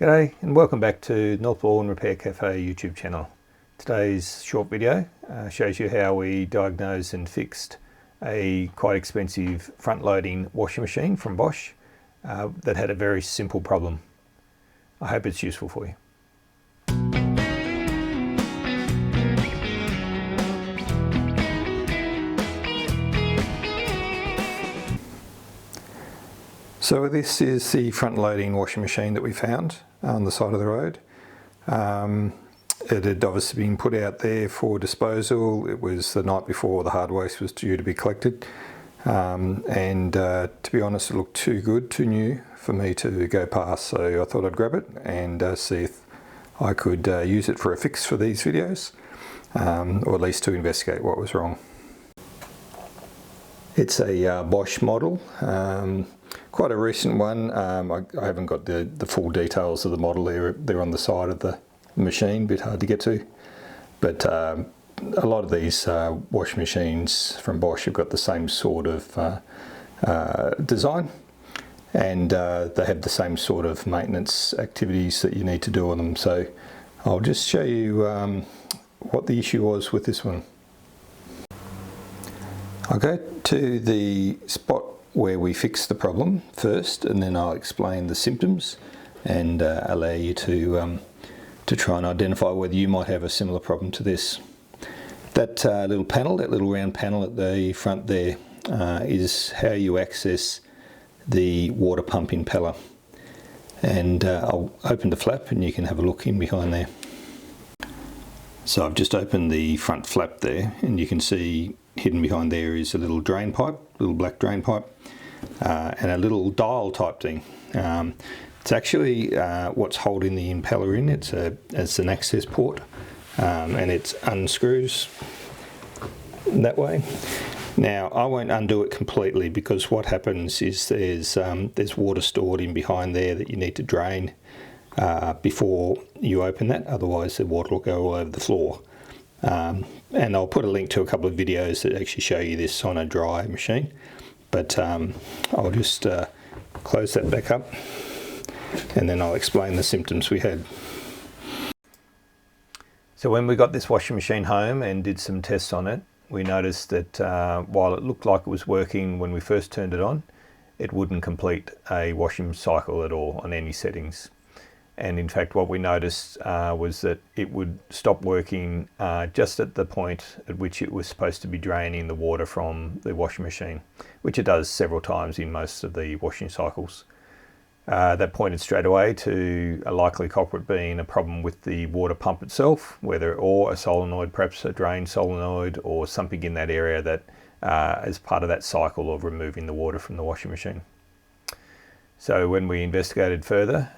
G'day and welcome back to Northbourne Repair Cafe YouTube channel. Today's short video shows you how we diagnosed and fixed a quite expensive front-loading washing machine from Bosch that had a very simple problem. I hope it's useful for you. So this is the front-loading washing machine that we found on the side of the road. It had obviously been put out there for disposal. It was the night before the hard waste was due to be collected. To be honest, it looked too good, too new for me to go past. So I thought I'd grab it and see if I could use it for a fix for these videos, or at least to investigate what was wrong. It's a Bosch model. Quite a recent one. I haven't got the full details of the model. They're on the side of the machine, a bit hard to get to. But a lot of these washing machines from Bosch have got the same sort of design, and they have the same sort of maintenance activities that you need to do on them. So I'll just show you what the issue was with this one. I'll go to the spot where we fix the problem first, and then I'll explain the symptoms and allow you to try and identify whether you might have a similar problem to this. That little panel, that little round panel at the front there, is how you access the water pump impeller. And I'll open the flap and you can have a look in behind there. So I've just opened the front flap there, and you can see hidden behind there is a little drain pipe, little black drain pipe, and a little dial type thing. It's actually what's holding the impeller in. It's an access port, and it unscrews that way. Now I won't undo it completely, because what happens is there's water stored in behind there that you need to drain before you open that, otherwise the water will go all over the floor. And I'll put a link to a couple of videos that actually show you this on a dry machine, but I'll just close that back up and then I'll explain the symptoms we had. So when we got this washing machine home and did some tests on it, we noticed that while it looked like it was working when we first turned it on, it wouldn't complete a washing cycle at all on any settings. And in fact, what we noticed was that it would stop working just at the point at which it was supposed to be draining the water from the washing machine, which it does several times in most of the washing cycles. That pointed straight away to a likely culprit being a problem with the water pump itself, or a solenoid, perhaps a drain solenoid, or something in that area that is part of that cycle of removing the water from the washing machine. So when we investigated further,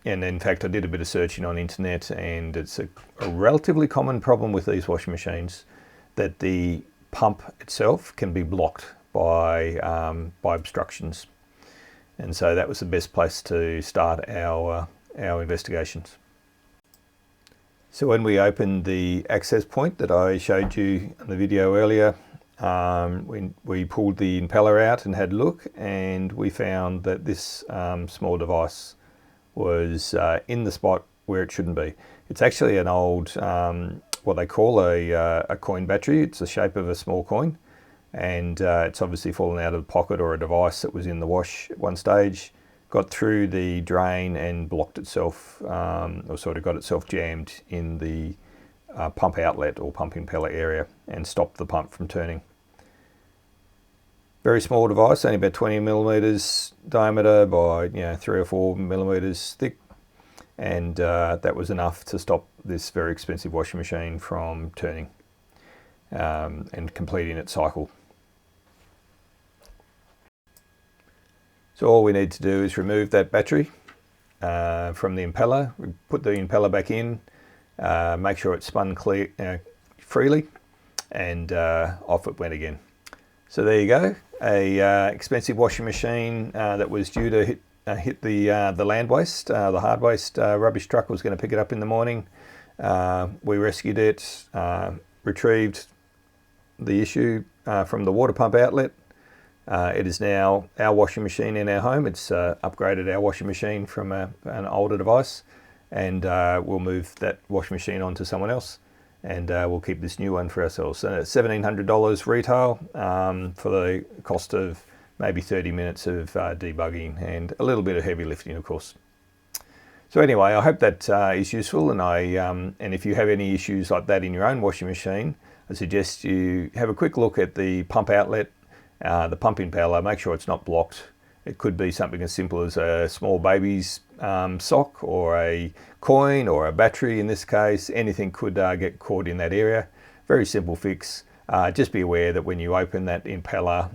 and in fact I did a bit of searching on internet, and it's a relatively common problem with these washing machines that the pump itself can be blocked by obstructions. And so that was the best place to start our investigations. So when we opened the access point that I showed you in the video earlier, we pulled the impeller out and had a look, and we found that this small device was in the spot where it shouldn't be. It's actually an old, what they call a coin battery. It's the shape of a small coin, and it's obviously fallen out of the pocket or a device that was in the wash at one stage, got through the drain and blocked itself, or sort of got itself jammed in the pump outlet or pump impeller area and stopped the pump from turning. Very small device, only about 20 millimeters diameter by 3 or 4 millimeters thick, and that was enough to stop this very expensive washing machine from turning and completing its cycle. So all we need to do is remove that battery from the impeller. We put the impeller back in, make sure it's spun freely, and off it went again. So there you go, a expensive washing machine that was due to hit the land waste, the hard waste. Rubbish truck was going to pick it up in the morning. We rescued it, retrieved the issue from the water pump outlet, It is now our washing machine in our home. It's upgraded our washing machine from an older device, and we'll move that washing machine on to someone else, and we'll keep this new one for ourselves. So $1,700 retail for the cost of maybe 30 minutes of debugging and a little bit of heavy lifting, of course. So anyway, I hope that is useful, and if you have any issues like that in your own washing machine, I suggest you have a quick look at the pump outlet, the pump impeller. Make sure it's not blocked. It could be something as simple as a small baby's sock, or a coin, or a battery in this case. Anything could get caught in that area. Very simple fix. Just be aware that when you open that impeller,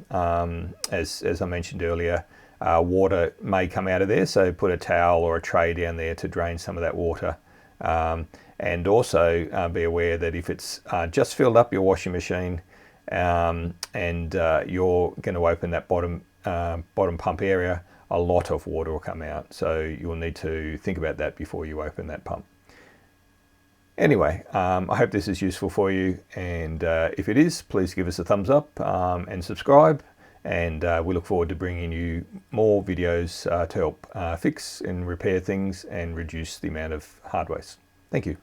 as I mentioned earlier, water may come out of there, so put a towel or a tray down there to drain some of that water. And also be aware that if it's just filled up your washing machine and you're going to open that bottom pump area, a lot of water will come out. So you'll need to think about that before you open that pump. Anyway, I hope this is useful for you, and if it is, please give us a thumbs up and subscribe, and we look forward to bringing you more videos to help fix and repair things and reduce the amount of hard waste. Thank you.